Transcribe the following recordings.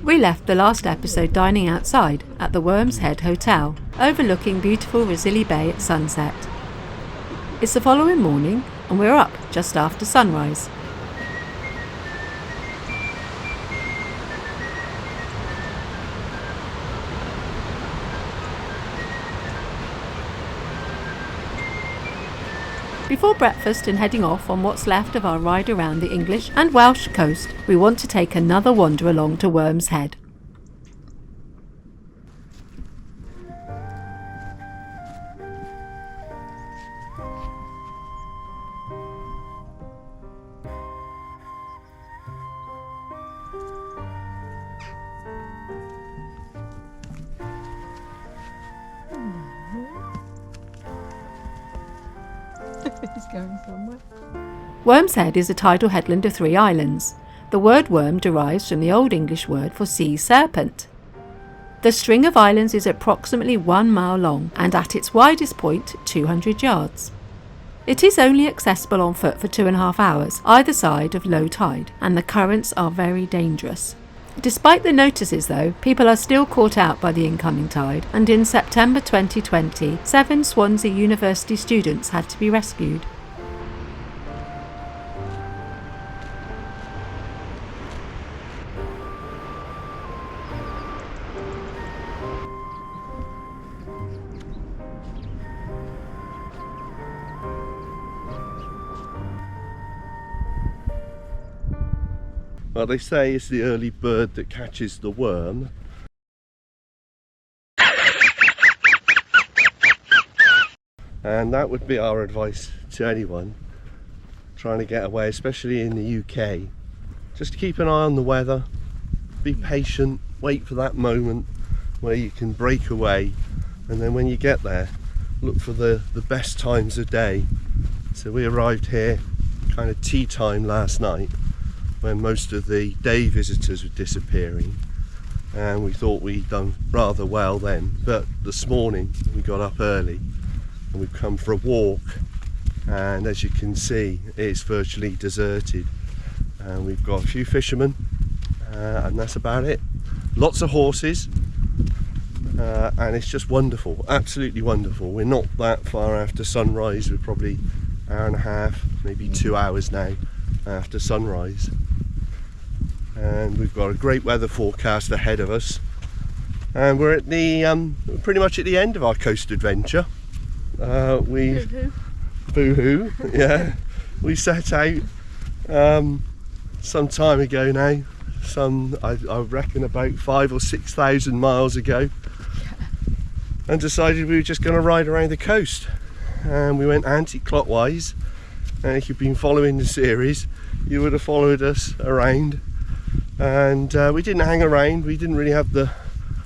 We left the last episode dining outside at the Worm's Head Hotel, overlooking beautiful Rosilly Bay at sunset. It's the following morning and we're up just after sunrise. Before breakfast and heading off on what's left of our ride around the English and Welsh coast, we want to take another wander along to Worm's Head. He's going somewhere. Worm's Head is a tidal headland of 3 islands. The word worm derives from the Old English word for sea serpent. The string of islands is approximately 1 mile long and at its widest point 200 yards. It is only accessible on foot for 2.5 hours either side of low tide, and the currents are very dangerous. Despite the notices though, people are still caught out by the incoming tide, and in September 2020, 7 Swansea University students had to be rescued. Well, they say it's the early bird that catches the worm. And that would be our advice to anyone trying to get away, especially in the UK. Just keep an eye on the weather, be patient, wait for that moment where you can break away, and then when you get there, look for the best times of day. So we arrived here kind of tea time last night, when most of the day visitors were disappearing, and we thought we'd done rather well then. But this morning we got up early and we've come for a walk, and as you can see it's virtually deserted, and we've got a few fishermen and that's about it. Lots of horses, and it's just wonderful, absolutely wonderful. We're not that far after sunrise, we're probably an hour and a half, maybe 2 hours now after sunrise, and we've got a great weather forecast ahead of us, and we're at the pretty much at the end of our coast adventure. Boo-hoo. Yeah, we set out some time ago now, I reckon about 5,000 or 6,000 miles ago, and decided we were just going to ride around the coast, and we went anti-clockwise. And if you've been following the series, you would have followed us around, and we didn't hang around. We didn't really have the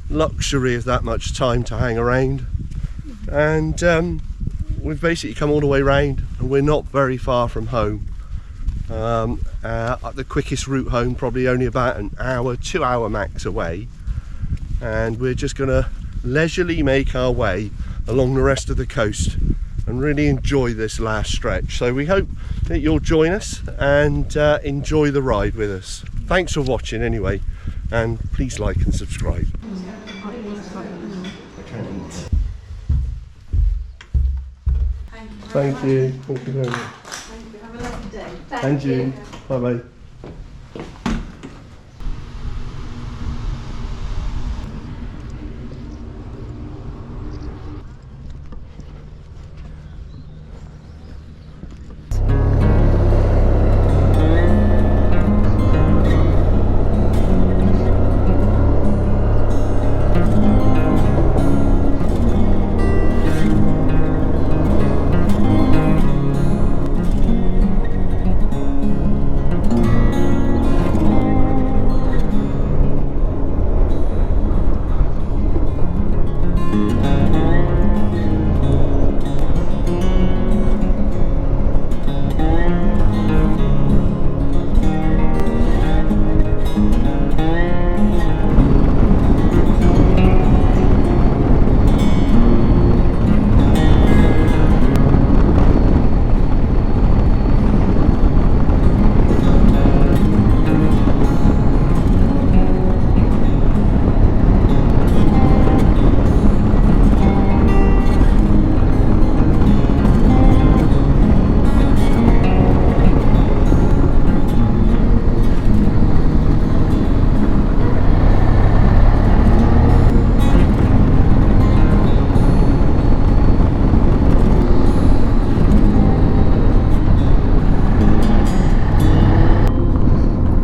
luxury of that much time to hang around, and we've basically come all the way around, and we're not very far from home. The quickest route home probably only about an hour, 2 hour max away, and we're just going to leisurely make our way along the rest of the coast and really enjoy this last stretch. So we hope that you'll join us and enjoy the ride with us. Thanks for watching anyway, and please like and subscribe. Thank you. Thank you very much. Thank you. Have a lovely day. And you. Bye bye.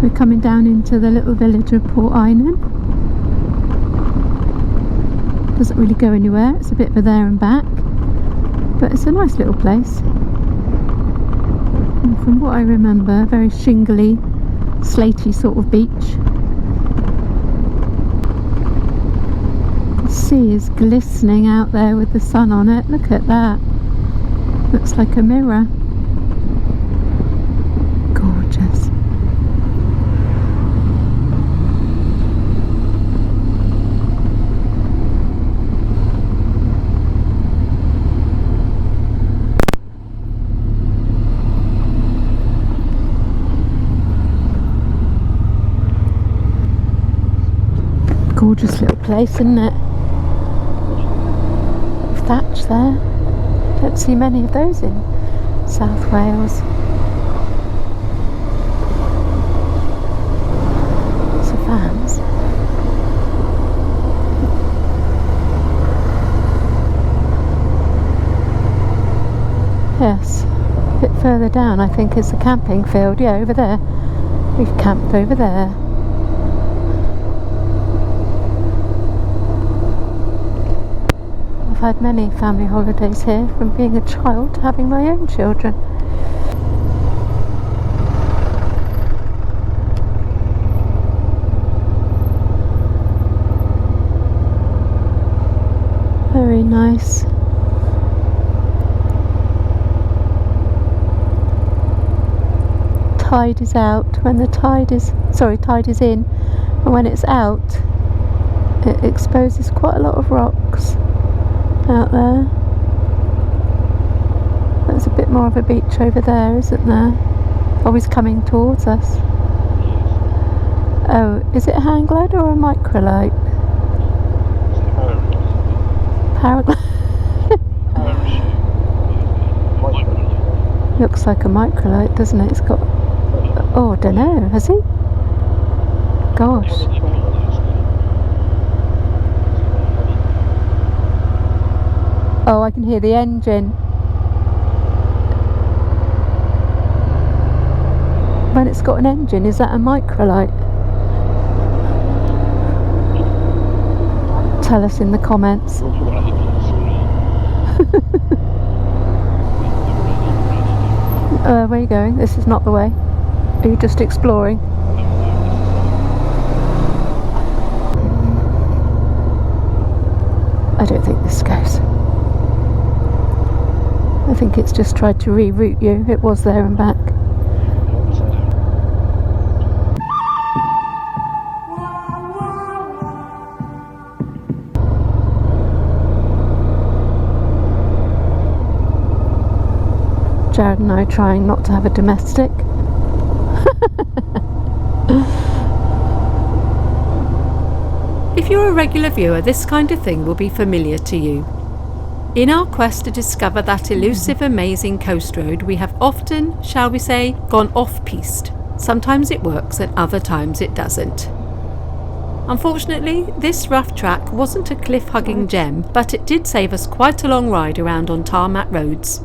We're coming down into the little village of Port Island. Doesn't really go anywhere, it's a bit of a there and back, but it's a nice little place. And from what I remember, a very shingly, slaty sort of beach. The sea is glistening out there with the sun on it. Look at that. Looks like a mirror. Gorgeous. Gorgeous little place, isn't it? Thatch there. Don't see many of those in South Wales. Lots of vans. Yes, a bit further down I think is the camping field. Yeah, over there. We've camped over there. I've had many family holidays here, from being a child to having my own children. Very nice. Tide is out. When the tide is in, and when it's out, it exposes quite a lot of rocks out there. There's a bit more of a beach over there, isn't there? Always coming towards us. Oh, is it a hang glider or a microlight? Paraglide. Looks like a microlight, doesn't it? It's got... Oh, I don't know. Has he? Gosh. Oh, I can hear the engine. When it's got an engine, is that a microlight? Tell us in the comments. Where are you going? This is not the way. Are you just exploring? I don't think this goes. I think it's just tried to reroute you. It was there and back. Jared and I are trying not to have a domestic. If you're a regular viewer, this kind of thing will be familiar to you. In our quest to discover that elusive, amazing coast road, we have often, shall we say, gone off-piste. Sometimes it works and other times it doesn't. Unfortunately, this rough track wasn't a cliff-hugging gem, but it did save us quite a long ride around on tarmac roads.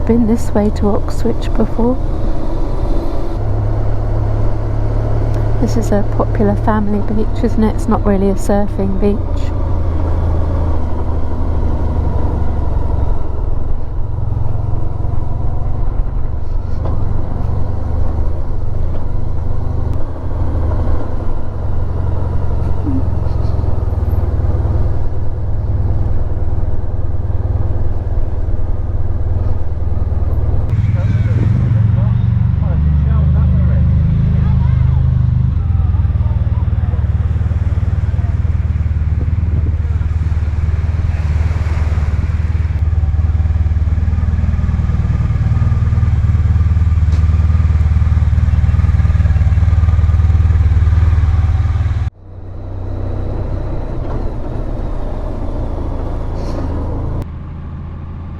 been this way to Oxwich before. This is a popular family beach, isn't it? It's not really a surfing beach.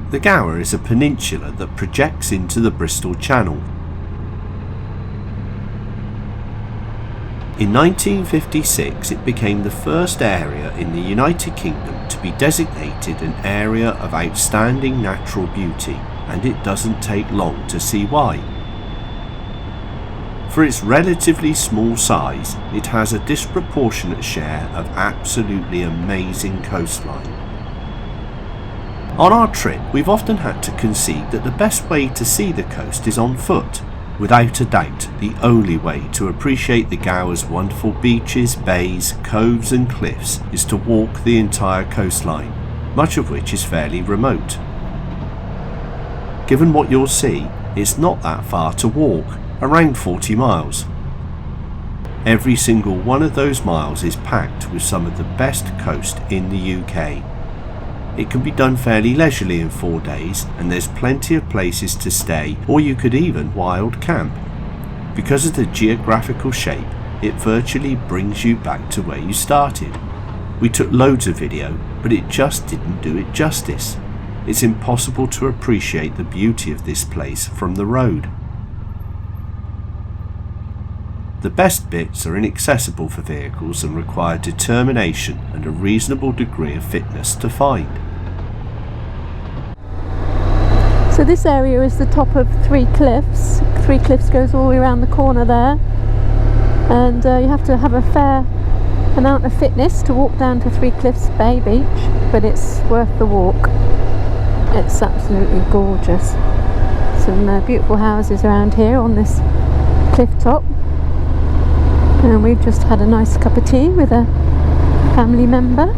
The Gower is a peninsula that projects into the Bristol Channel. In 1956 it became the first area in the United Kingdom to be designated an area of outstanding natural beauty, and it doesn't take long to see why. For its relatively small size, it has a disproportionate share of absolutely amazing coastline. On our trip, we've often had to concede that the best way to see the coast is on foot. Without a doubt, the only way to appreciate the Gower's wonderful beaches, bays, coves and cliffs is to walk the entire coastline, much of which is fairly remote. Given what you'll see, it's not that far to walk, around 40 miles. Every single one of those miles is packed with some of the best coast in the UK. It can be done fairly leisurely in 4 days, and there's plenty of places to stay, or you could even wild camp. Because of the geographical shape, it virtually brings you back to where you started. We took loads of video, but it just didn't do it justice. It's impossible to appreciate the beauty of this place from the road. The best bits are inaccessible for vehicles and require determination and a reasonable degree of fitness to find. So this area is the top of Three Cliffs. Three Cliffs goes all the way around the corner there, and you have to have a fair amount of fitness to walk down to Three Cliffs Bay Beach, but it's worth the walk. It's absolutely gorgeous. Some beautiful houses around here on this cliff top, and we've just had a nice cup of tea with a family member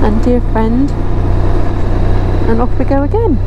and dear friend, and off we go again.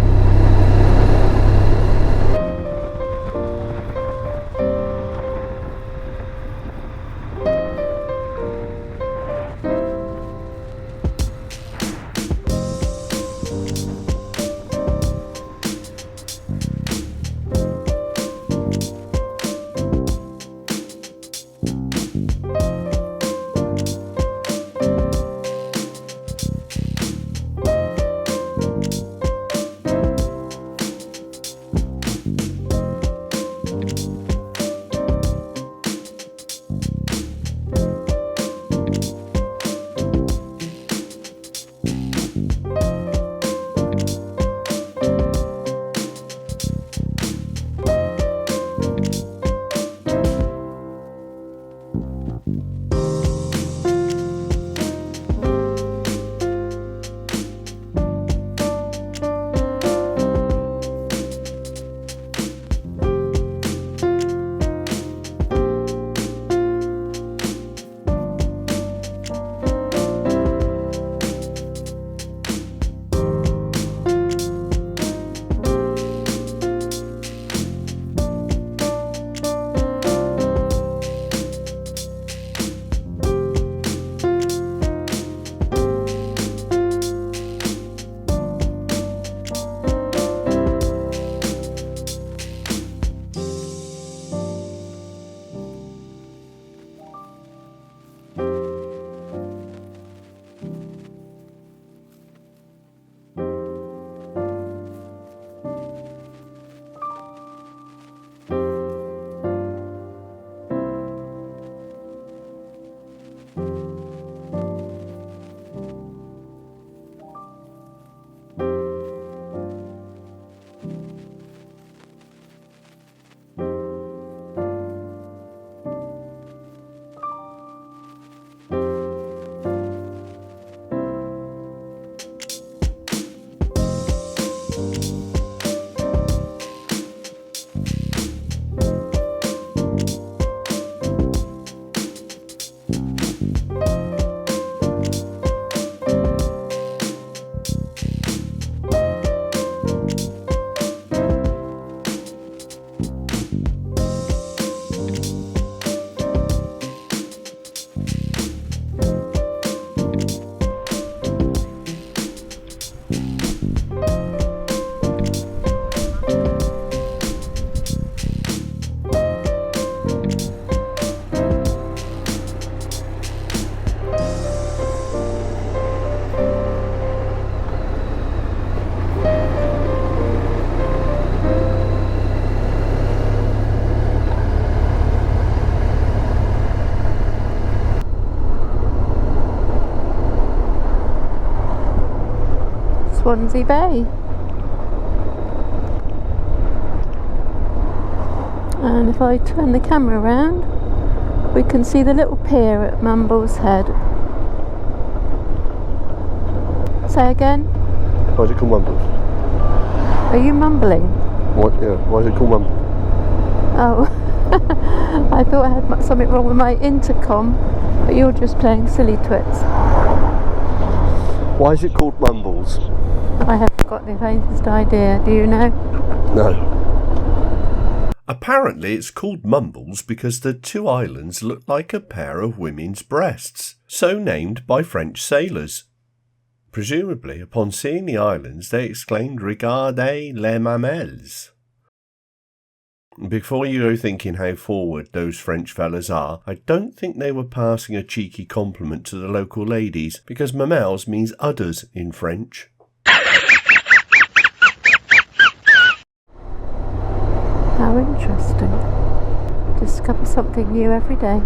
Swansea Bay. And if I turn the camera around, we can see the little pier at Mumbles Head. Say again? Why is it called Mumbles? Are you mumbling? What? Yeah. Why is it called Mumbles? Oh, I thought I had something wrong with my intercom, but you're just playing silly twits. Why is it called Mumbles? I haven't got the faintest idea. Do you know? No. Apparently it's called Mumbles because the two islands look like a pair of women's breasts, so named by French sailors. Presumably, upon seeing the islands, they exclaimed, "Regardez les mamelles." Before you go thinking how forward those French fellas are, I don't think they were passing a cheeky compliment to the local ladies, because mamelles means udders in French. How interesting. Discover something new every day.